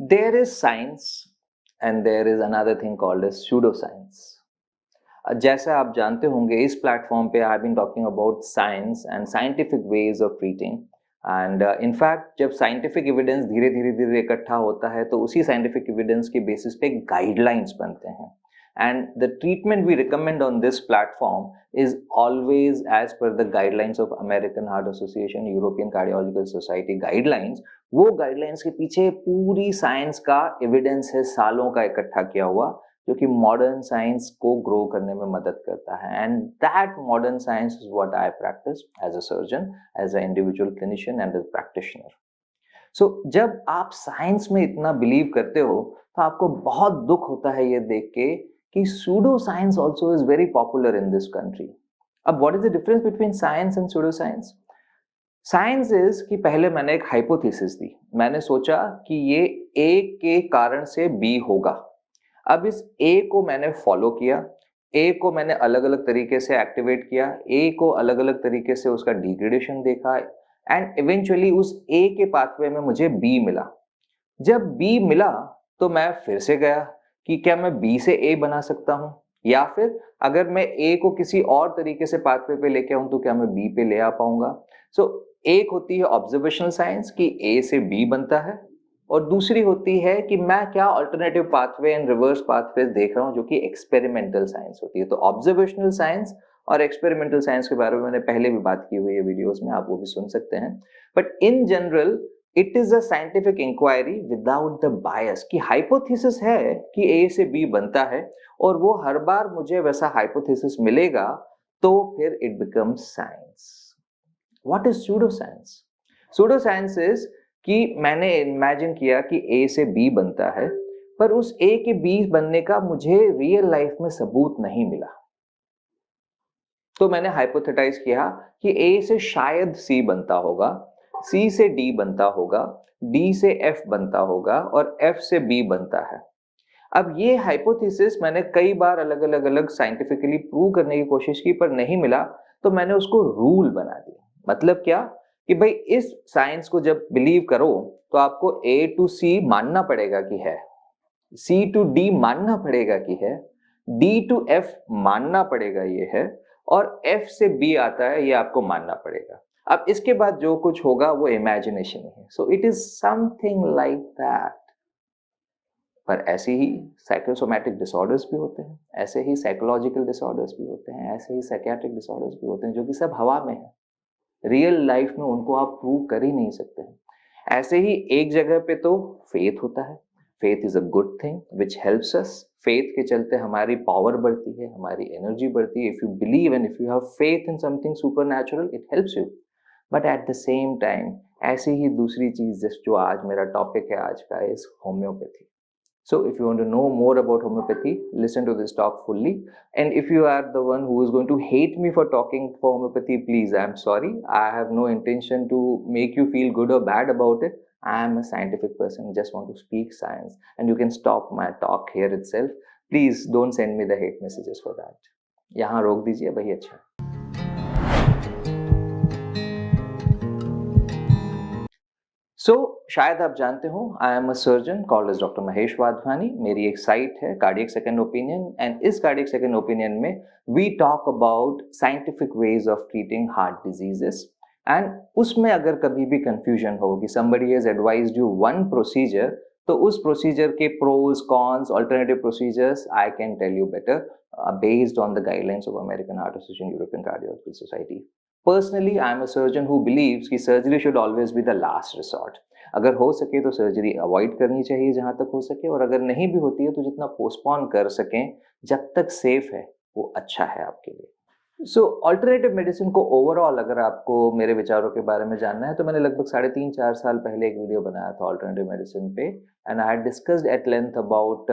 There is science and there is another thing called as pseudoscience. जैसा आप जानते होंगे इस प्लेटफॉर्म पे I have been talking about science and scientific ways of treating and in fact जब scientific evidence धीरे धीरे धीरे इकट्ठा होता है तो उसी साइंटिफिक एविडेंस के बेसिस पे गाइडलाइंस बनते हैं and the treatment we recommend on this platform is always as per the guidelines of American Heart Association, European Cardiological Society guidelines. वो guidelines के पीछे पूरी साइंस का एविडेंस है सालों का इकट्ठा किया हुआ जो कि मॉडर्न साइंस को ग्रो करने में मदद करता है and that modern science is what I practise as a surgeon, as a individual clinician and as practitioner. So जब आप साइंस में इतना बिलीव करते हो तो आपको बहुत दुख होता है ये देख के कि pseudo science also is very popular in this country. अब what is the difference between science and pseudo science? Science is कि पहले मैंने एक हाइपोथेसिस दी, मैंने सोचा कि ये ए के कारण से बी होगा. अब इस ए को मैंने फॉलो किया, ए को मैंने अलग अलग तरीके से एक्टिवेट किया, ए को अलग अलग तरीके से उसका डिग्रेडेशन देखा एंड इवेंचुअली उस ए के पाथवे में मुझे बी मिला. जब बी मिला तो मैं फिर से गया कि क्या मैं बी से ए बना सकता हूं या फिर अगर मैं ए को किसी और तरीके से पाथवे पे लेके आऊं तो क्या मैं बी पे ले आ पाऊंगा. सो एक होती है ऑब्जर्वेशनल साइंस कि ए से बी बनता है और दूसरी होती है कि मैं क्या alternative pathway and reverse pathway देख रहा हूं जो कि एक्सपेरिमेंटल साइंस होती है. तो ऑब्जर्वेशनल साइंस और एक्सपेरिमेंटल साइंस के बारे में मैंने पहले भी बात की हुई है वीडियोस में, आप वो भी सुन सकते हैं. But in general it is a scientific inquiry without the bias कि हाइपोथेसिस है कि ए से बी बनता है और वो हर बार मुझे वैसा हाइपोथेसिस मिलेगा तो फिर it becomes science. What is pseudo science? Pseudo science is कि मैंने इमेजिन किया कि ए से बी बनता है पर उस ए के बी बनने का मुझे रियल लाइफ में सबूत नहीं मिला. तो मैंने हाइपोथेटाइज किया कि ए से शायद सी बनता होगा, सी से डी बनता होगा, डी से एफ बनता होगा और एफ से बी बनता है. अब ये हाइपोथेसिस मैंने कई बार अलग अलग अलग साइंटिफिकली प्रूव करने की कोशिश की पर नहीं मिला तो मैंने उसको रूल बना दिया. मतलब क्या कि भाई इस साइंस को जब बिलीव करो तो आपको ए टू सी मानना पड़ेगा कि है, सी टू डी मानना पड़ेगा कि है, डी टू एफ मानना पड़ेगा ये है और एफ से बी आता है ये आपको मानना पड़ेगा. अब इसके बाद जो कुछ होगा वो इमेजिनेशन ही है. So it is something like that. पर ऐसे ही साइकोसोमैटिक डिसऑर्डर्स भी होते हैं, ऐसे ही साइकोलॉजिकल डिसऑर्डर्स भी होते हैं, ऐसे ही साइकियाट्रिक डिसऑर्डर्स भी होते हैं जो कि सब हवा में है. रियल लाइफ में उनको आप प्रूव कर ही नहीं सकते हैं. ऐसे ही एक जगह पे तो फेथ होता है. Faith is a good thing which helps us. Faith के चलते हमारी पावर बढ़ती है, हमारी एनर्जी बढ़ती है. If you believe and if you have faith in something super natural it helps you. But at the same time ऐसी ही दूसरी चीज जो आज मेरा टॉपिक है आज का is homeopathy. So if you want to know more about homeopathy, listen to this talk fully. And if you are the one who is going to hate me for talking for homeopathy, please, I'm sorry. I have no intention to make you feel good or bad about it. I am a scientific person, just want to speak science. And you can stop my talk here itself. Please don't send me the hate messages for that. यहाँ रोक दीजिए वही अच्छा. सो शायद आप जानते हो I am a surgeon called as doctor Mahesh Wadhwani. मेरी एक साइट है कार्डियक सेकंड ओपिनियन एंड इस कार्डियक सेकंड ओपिनियन में we talk about scientific ways of treating heart diseases. And उसमें अगर कभी भी कंफ्यूजन हो कि somebody has advised you one procedure तो उस प्रोसीजर के pros cons alternative procedures I can tell you better based on the guidelines of American Heart Association, European Cardiological Society. Personally, I am a surgeon who believes कि surgery should always be the last resort. अगर हो सके तो surgery avoid करनी चाहिए जहां तक हो सके और अगर नहीं भी होती है तो जितना पोस्टपोन कर सकें जब तक सेफ है वो अच्छा है आपके लिए. सो ऑल्टरनेटिव मेडिसिन को ओवरऑल अगर आपको मेरे विचारों के बारे में जानना है तो मैंने लगभग 3.5-4 साल पहले एक वीडियो बनाया था ऑल्टरनेटिव मेडिसिन पे and I had discussed at length about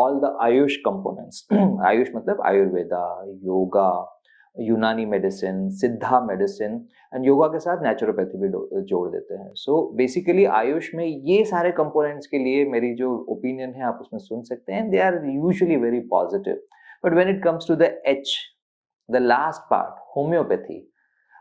all the Ayush components. Ayush मतलब आयुर्वेदा, योगा, यूनानी मेडिसिन, सिद्धा मेडिसिन एंड योगा के साथ नेचुरोपैथी भी जोड़ देते हैं. सो बेसिकली आयुष में ये सारे कंपोनेंट्स के लिए मेरी जो ओपिनियन है आप उसमें सुन सकते हैं. They are usually very positive. But when it comes to the H, the last part, homeopathy,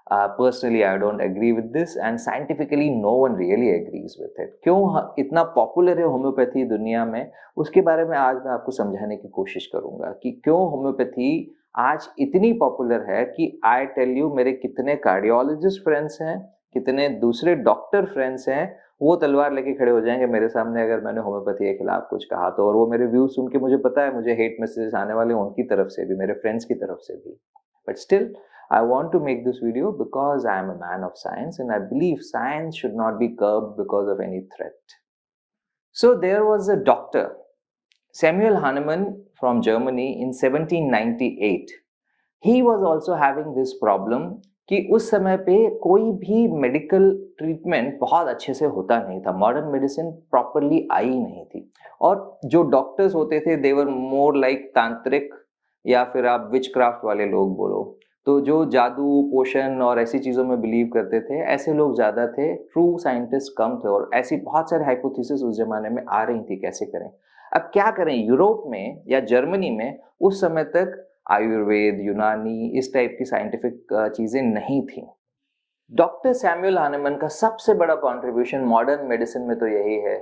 Personally, I don't agree with this, and scientifically, no one really agrees with it. क्यों इतना popular है homeopathy दुनिया में, उसके बारे में आज मैं आपको समझाने की कोशिश करूंगा कि क्यों होम्योपैथी आज इतनी पॉपुलर है कि आई टेल यू, मेरे कितने कार्डियोलॉजिस्ट फ्रेंड्स हैं, कितने दूसरे डॉक्टर फ्रेंड्स हैं, वो तलवार लेके खड़े हो जाएंगे मेरे सामने अगर मैंने होम्योपैथी के खिलाफ कुछ कहा तो। और वो मेरे व्यूज सुन के मुझे पता है मुझे हेट मैसेजेस आने वाले उनकी तरफ से भी, मेरे फ्रेंड्स की तरफ से भी, but still I want to make this video because I am a man of science and I believe science should not be curbed because of any threat. So there was a doctor, Samuel Hahnemann from Germany in 1798. He was also having this problem कि उस समय पे कोई भी medical treatment बहुत अच्छे से होता नहीं था, मॉडर्न मेडिसिन प्रॉपरली आई नहीं थी, और जो डॉक्टर्स होते थे दे वर मोर लाइक तांत्रिक, या फिर आप विचक्राफ्ट वाले लोग बोलो, तो जो जादू पोशन और ऐसी चीज़ों में बिलीव करते थे ऐसे लोग ज़्यादा थे, ट्रू साइंटिस्ट कम थे, और ऐसी बहुत सारे हाइपोथेसिस उस जमाने में आ रही थी कैसे करें। अब क्या करें, यूरोप में या जर्मनी में उस समय तक आयुर्वेद, यूनानी, इस टाइप की साइंटिफिक चीज़ें नहीं थी। डॉक्टर सैमुअल हानेमन का सबसे बड़ा कॉन्ट्रीब्यूशन मॉडर्न मेडिसिन में तो यही है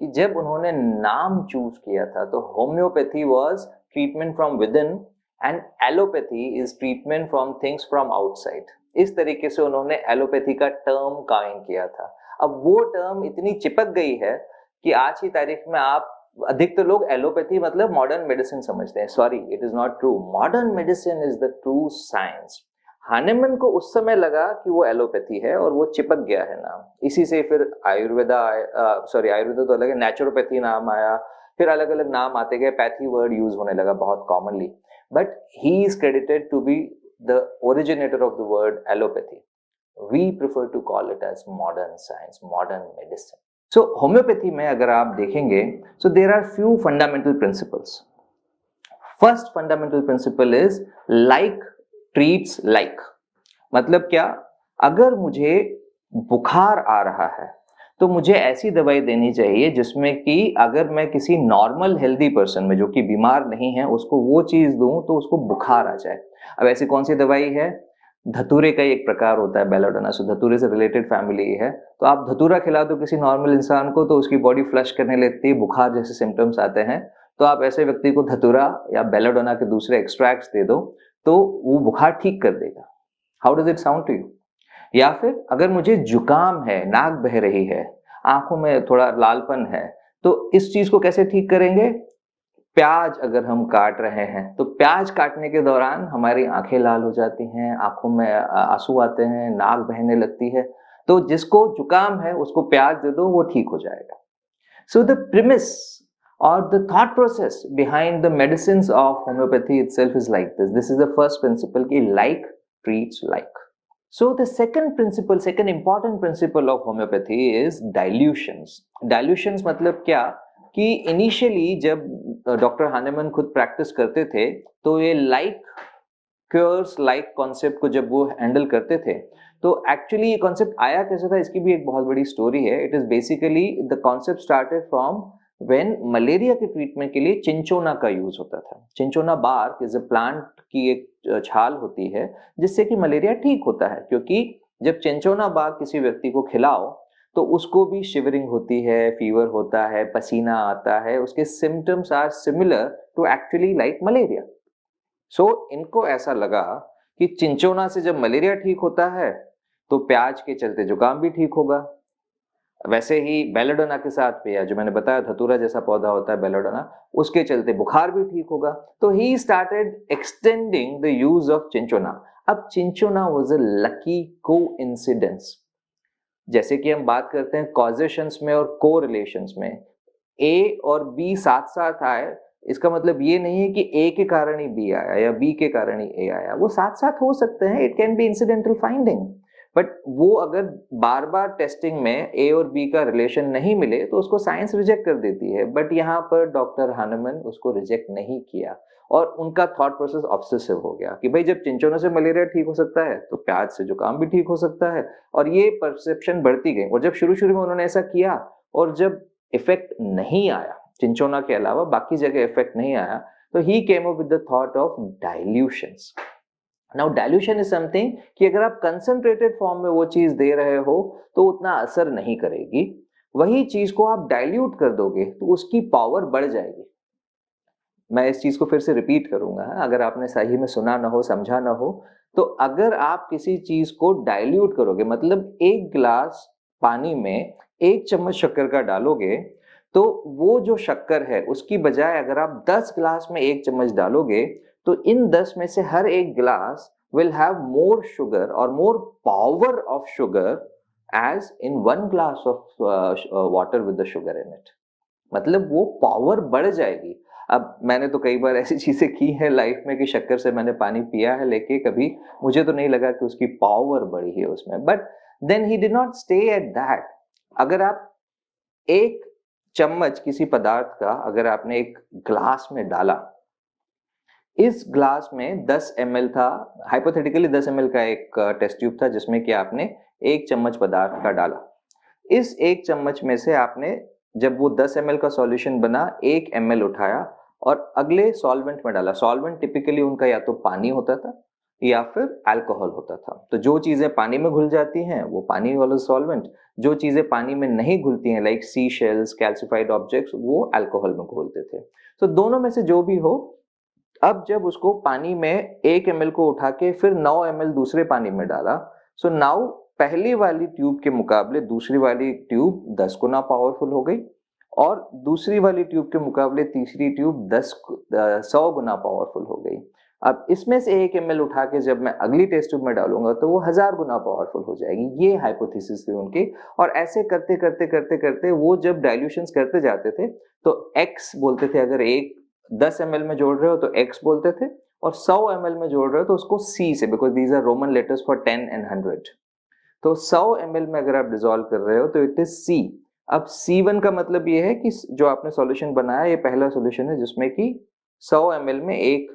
कि जब उन्होंने नाम चूज किया था तो homeopathy was treatment from with in and allopathy is treatment from things from outside. इस तरीके से उन्होंने एलोपैथी का टर्म काइन किया था। अब वो टर्म इतनी चिपक गई है कि आज की तारीख में आप अधिकतर लोग एलोपैथी मतलब मॉडर्न मेडिसिन समझते हैं। Sorry, it is not true. Modern medicine is the true science. Hahnemann को उस समय लगा कि वो एलोपैथी है और वो चिपक गया है नाम, इसी से फिर आयुर्वेदा आयुर्वेदा तो अलग है, नेचुरोपैथी नाम आया, फिर अलग अलग नाम आते गए, पैथी वर्ड यूज होने लगा बहुत commonly, but he is credited to be the originator of the word allopathy. We prefer to call it as modern science, modern medicine. So homeopathy में अगर आप देखेंगे, so there are few fundamental principles. First fundamental principle is like treats like. मतलब क्या, अगर मुझे बुखार आ रहा है तो मुझे ऐसी दवाई देनी चाहिए जिसमें कि अगर मैं किसी नॉर्मल हेल्दी पर्सन में जो कि बीमार नहीं है उसको वो चीज दूं तो उसको बुखार आ जाए। अब ऐसी कौन सी दवाई है? धतूरे का एक प्रकार होता है बेलाडोना, सो धतूरे से रिलेटेड फैमिली है। तो आप धतूरा खिला दो किसी नॉर्मल इंसान को तो उसकी बॉडी फ्लश करने लगती है, बुखार जैसे सिम्टम्स आते हैं, तो आप ऐसे व्यक्ति को धतूरा या बेलाडोना के दूसरे एक्सट्रैक्ट्स दे दो तो वो बुखार ठीक कर देगा। How does it sound to you? या फिर अगर मुझे जुकाम है, नाक बह रही है, आंखों में थोड़ा लालपन है, तो इस चीज को कैसे ठीक करेंगे? प्याज अगर हम काट रहे हैं तो प्याज काटने के दौरान हमारी आंखें लाल हो जाती हैं, आंखों में आंसू आते हैं, नाक बहने लगती है, तो जिसको जुकाम है उसको प्याज दे दो, वो ठीक हो जाएगा। So the premise or the thought process behind the medicines of homeopathy itself is like this. This is the first principle ki like treats like. So the second principle, second important principle of homeopathy is dilutions. Dilutions मतलब क्या कि initially जब doctor हानेमन खुद practice करते थे तो ये like cures like concept को जब वो हैंडल करते थे तो एक्चुअली ये कॉन्सेप्ट आया कैसे था, इसकी भी एक बहुत बड़ी स्टोरी है। It is basically the concept started from when malaria के ट्रीटमेंट के लिए चिंचोना का यूज होता था। Cinchona bark is a plant की एक छाल होती है जिससे कि मलेरिया ठीक होता है, क्योंकि जब चिंचोना बार्क किसी व्यक्ति को खिलाओ तो उसको भी शिवरिंग होती है, फीवर होता है, पसीना आता है, उसके symptoms are similar to actually like malaria. So इनको ऐसा लगा कि चिंचोना से जब मलेरिया ठीक होता है तो प्याज के चलते जुकाम भी ठीक होगा। वैसे ही बेलाडोना के साथ भी, जो मैंने बताया धतूरा जैसा पौधा होता है बेलाडोना, उसके चलते बुखार भी ठीक होगा। तो he started extending the use of cinchona. अब cinchona was a lucky coincidence. जैसे कि हम बात करते हैं कॉजेशंस में और कोरिलेशंस में, ए और बी साथ साथ आए, इसका मतलब ये नहीं है कि ए के कारण ही बी आया या बी के कारण ही ए आया, वो साथ साथ हो सकते हैं। It can be incidental finding, but वो अगर बार बार टेस्टिंग में ए और बी का रिलेशन नहीं मिले तो उसको साइंस रिजेक्ट कर देती है। बट यहाँ पर डॉक्टर हानेमन उसको रिजेक्ट नहीं किया और उनका थॉट प्रोसेस ऑब्सेसिव हो गया कि भाई जब चिंचोना से मलेरिया ठीक हो सकता है तो प्याज से जुकाम भी ठीक हो सकता है, और ये परसेप्शन बढ़ती गई। और जब शुरू शुरू में उन्होंने ऐसा किया और जब इफेक्ट नहीं आया, चिंचोना के अलावा बाकी जगह इफेक्ट नहीं आया, तो he came up with the thought of dilutions. Now dilution is something कि अगर आप कंसंट्रेटेड फॉर्म में वो चीज दे रहे हो तो उतना असर नहीं करेगी, वही चीज को आप डाइल्यूट कर दोगे तो उसकी पावर बढ़ जाएगी। मैं इस चीज को फिर से रिपीट करूंगा, अगर आपने सही में सुना ना हो, समझा ना हो, तो अगर आप किसी चीज को डाइल्यूट करोगे, मतलब एक गिलास पानी में एक चम्मच शक्कर का डालोगे, तो वो जो शक्कर है उसकी बजाय अगर आप 10 गिलास में एक चम्मच डालोगे, तो इन 10 में से हर एक गिलास will have more sugar or more power of sugar as in one glass of water with the sugar in it। मतलब वो पावर बढ़ जाएगी। अब मैंने तो कई बार ऐसी चीजें की है लाइफ में कि शक्कर से मैंने पानी पिया है लेके, कभी मुझे तो नहीं लगा कि उसकी पावर बढ़ी है उसमें, but then he did not stay at that. अगर आप एक चम्मच किसी पदार्थ का अगर आपने एक ग्लास में डाला, इस ग्लास में 10 ml था, हाइपोथेटिकली 10 ml का एक टेस्ट ट्यूब था जिसमें कि आपने एक चम्मच पदार्थ का डाला। इस एक चम्मच में से आपने, जब वो 10 ml का सॉल्यूशन बना, 1 ml उठाया और अगले सॉल्वेंट में डाला। सॉल्वेंट टिपिकली उनका या तो पानी होता था या फिर अल्कोहल होता था। तो जो चीजें पानी में घुल जाती हैं वो पानी वाला सॉल्वेंट, जो चीजें पानी में नहीं घुलती हैं like sea shells, calcified objects, वो अल्कोहल में घोलते थे। तो दोनों में से जो भी हो, अब जब उसको पानी में 1 ml को उठा के फिर 9 ml दूसरे पानी में डाला, सो नाउ पहली वाली ट्यूब के मुकाबले दूसरी वाली ट्यूब 10 गुना पावरफुल हो गई और दूसरी वाली ट्यूब के मुकाबले तीसरी ट्यूब 100 गुना पावरफुल हो गई। अब इसमें से 1 ml उठा के जब मैं अगली टेस्ट ट्यूब में डालूंगा तो वो 1000 गुना पावरफुल हो जाएगी। ये हाइपोथेसिस थी उनकी, और ऐसे करते करते करते करते वो जब डाइल्यूशंस करते जाते थे तो x बोलते थे, अगर एक 10 ml में जोड़ रहे हो तो x बोलते थे, और 100 ml में जोड़ रहे हो तो उसको c से, because these are Roman letters for 10 and 100। तो 100 ml में अगर आप डिसॉल्व कर रहे हो तो इट इज c। अब C1 का मतलब ये है कि जो आपने सॉल्यूशन बनाया ये पहला सॉल्यूशन है जिसमें कि 100 ml में 1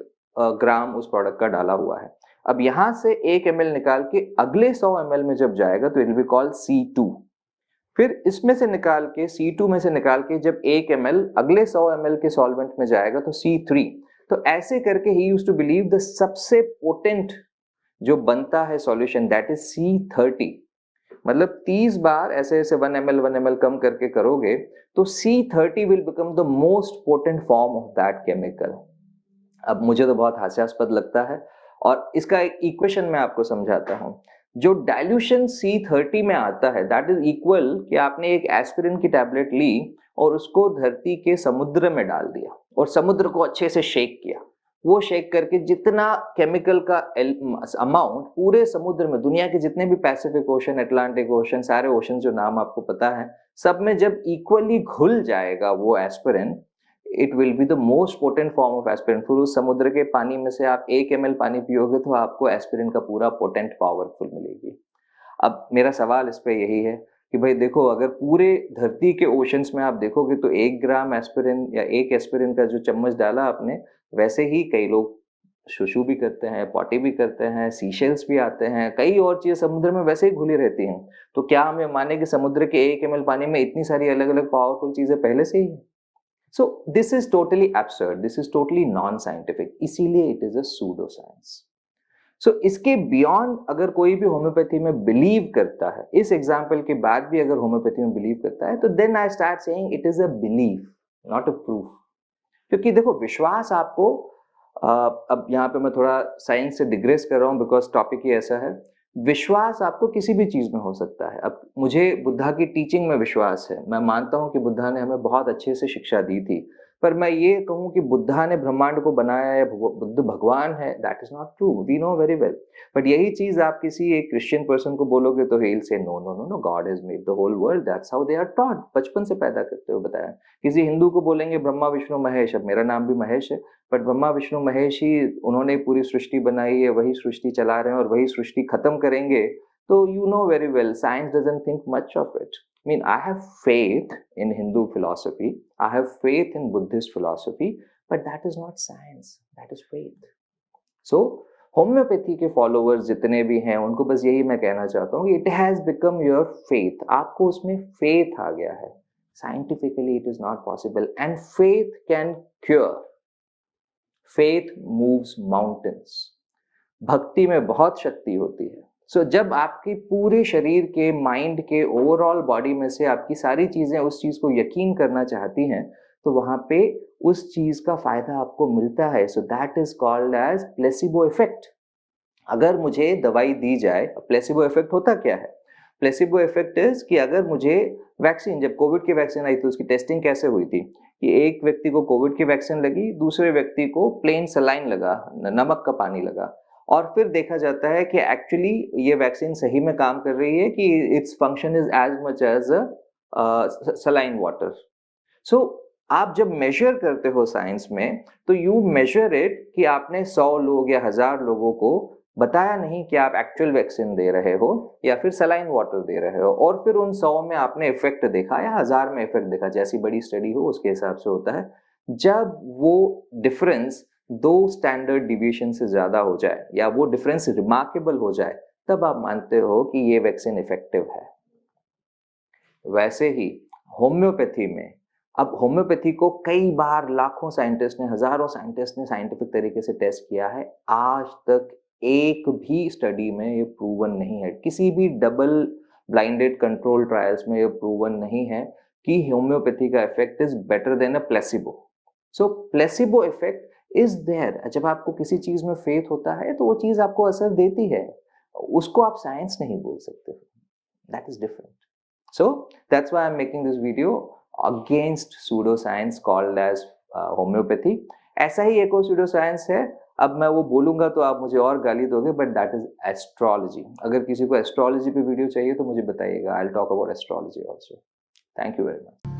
ग्राम उस प्रोडक्ट का डाला हुआ है। अब यहां से 1 ml निकाल के अगले 100 ml में जब जाएगा तो it will be called C2। फिर इसमें से निकाल के C2 में से निकाल के जब 1 ml अगले 100 ml के सॉल्वेंट में जाएगा तो C3। तो ऐसे करके ही यूज्ड टू बिलीव द सबसे पोटेंट जो बनता है सॉल्यूशन दैट इज C30। मतलब 30 बार ऐसे ऐसे 1 ml कम करके करोगे तो C30 will become the most potent form of that chemical. अब मुझे तो बहुत हास्यास्पद लगता है, और इसका एक इक्वेशन मैं आपको समझाता हूं। जो डाइल्यूशन C30 में आता है दैट इज इक्वल कि आपने एक एस्पिरिन की टैबलेट ली और उसको धरती के समुद्र में डाल दिया और समुद्र को अच्छे से शेक किया। वो शेक करके जितना केमिकल का अमाउंट पूरे समुद्र में, दुनिया के जितने भी पैसिफिक ओशन, अटलांटिक ओशन, सारे ओशन जो नाम आपको पता है, सब में जब इक्वली घुल जाएगा वो aspirin, it will be the most potent form of aspirin. फिर उस समुद्र के पानी में से आप 1 ml पानी पियोगे तो आपको एस्पिरिन का पूरा पोटेंट पावरफुल मिलेगी। अब मेरा सवाल इस पे यही है कि भाई देखो, अगर पूरे धरती के ओशंस में आप देखोगे तो 1 ग्राम एस्पिरिन या एक एस्पिरिन का जो चम्मच डाला आपने, वैसे ही कई लोग शुशु भी करते हैं, पॉटी भी करते हैं, सीशेल्स भी आते हैं, कई और चीजें समुद्र में वैसे ही घुली रहती हैं। तो क्या हमें माने कि समुद्र के 1 ml पानी में इतनी सारी अलग अलग पावरफुल चीजें पहले से ही है? So this is totally absurd, this is totally non-scientific, इसीलिए it is a pseudo science। So इसके beyond अगर कोई भी होम्योपैथी में बिलीव करता है, इस एग्जाम्पल के बाद भी अगर होम्योपैथी में बिलीव करता है, तो then I start saying it is a belief, not a proof। क्योंकि देखो, विश्वास आपको अब यहाँ पे मैं थोड़ा साइंस से डिग्रेस कर रहा हूँ बिकॉज टॉपिक ही ऐसा है। विश्वास आपको किसी भी चीज में हो सकता है। अब मुझे बुद्धा की टीचिंग में विश्वास है, मैं मानता हूं कि बुद्धा ने हमें बहुत अच्छे से शिक्षा दी थी, पर मैं ये कहूं कि बुद्धा ने ब्रह्मांड को बनाया या बुद्ध भगवान है, that is not true, we know very well. But यही चीज आप किसी एक क्रिश्चियन पर्सन को बोलोगे तो he will say no no no no, God has made the whole world, that's how they are taught, बचपन से पैदा करते हुए बताया। किसी हिंदू को बोलेंगे ब्रह्मा विष्णु महेश, अब मेरा नाम भी महेश है, बट ब्रह्मा विष्णु महेश ही उन्होंने पूरी सृष्टि बनाई है, वही सृष्टि चला रहे हैं और वही सृष्टि खत्म करेंगे। तो you know very well, science doesn't think much of it. I mean, I have faith in Hindu philosophy, I have faith in Buddhist philosophy, but that is not science, that is faith. So homeopathy के followers जितने भी हैं उनको बस यही मैं कहना चाहता हूँ कि it has become your faith, आपको उसमें फेथ आ गया है। Scientifically it is not possible, and faith can cure, faith moves mountains। भक्ति में बहुत शक्ति होती है। सो जब आपकी पूरे शरीर के, माइंड के, ओवरऑल बॉडी में से आपकी सारी चीजें उस चीज को यकीन करना चाहती हैं, तो वहां पे उस चीज का फायदा आपको मिलता है। So that is called as placebo effect. अगर मुझे दवाई दी जाए, प्लेसिबो इफेक्ट होता क्या है? प्लेसिबो इफेक्ट इज कि अगर मुझे वैक्सीन, जब कोविड की वैक्सीन आई थी उसकी टेस्टिंग कैसे हुई थी कि एक व्यक्ति को कोविड की वैक्सीन लगी, दूसरे व्यक्ति को प्लेन सलाइन लगा, नमक का पानी लगा, और फिर देखा जाता है कि एक्चुअली ये वैक्सीन सही में काम कर रही है कि its function is as much as saline water. So आप जब मेजर करते हो साइंस में, तो यू मेजर इट कि आपने 100 लोग या 1000 लोगों को बताया नहीं कि आप एक्चुअल वैक्सीन दे रहे हो या फिर सलाइन वाटर दे रहे हो, और फिर उन 100 में आपने इफेक्ट देखा या 1000 में इफेक्ट देखा, जैसी बड़ी स्टडी हो उसके हिसाब से होता है। जब वो डिफरेंस 2 स्टैंडर्ड डिविएशन से ज्यादा हो जाए या वो डिफरेंस रिमार्केबल हो जाए, तब आप मानते हो कि ये वैक्सीन इफेक्टिव है। वैसे ही होम्योपैथी में, अब होम्योपैथी को कई बार लाखों साइंटिस्ट ने, हजारों साइंटिस्ट ने साइंटिफिक तरीके से टेस्ट किया है, आज तक एक भी स्टडी में ये प्रूवन नहीं है, किसी भी डबल ब्लाइंडेड कंट्रोल ट्रायल्स में ये प्रूवन नहीं है कि होम्योपैथी का effect is better than a placebo. So placebo effect is there. जब आपको किसी चीज में फेथ होता है तो वो चीज आपको असर देती है, उसको आप साइंस नहीं बोल सकते, that is different. So that's why I'm making this video against pseudoscience called as homeopathy. ऐसा ही एक और pseudoscience है, अब मैं वो बोलूंगा तो आप मुझे और गाली दोगे, बट दैट इज एस्ट्रोलॉजी। अगर किसी को एस्ट्रोलॉजी पे वीडियो चाहिए तो मुझे बताइएगा, I will talk about astrology also. Thank you very much.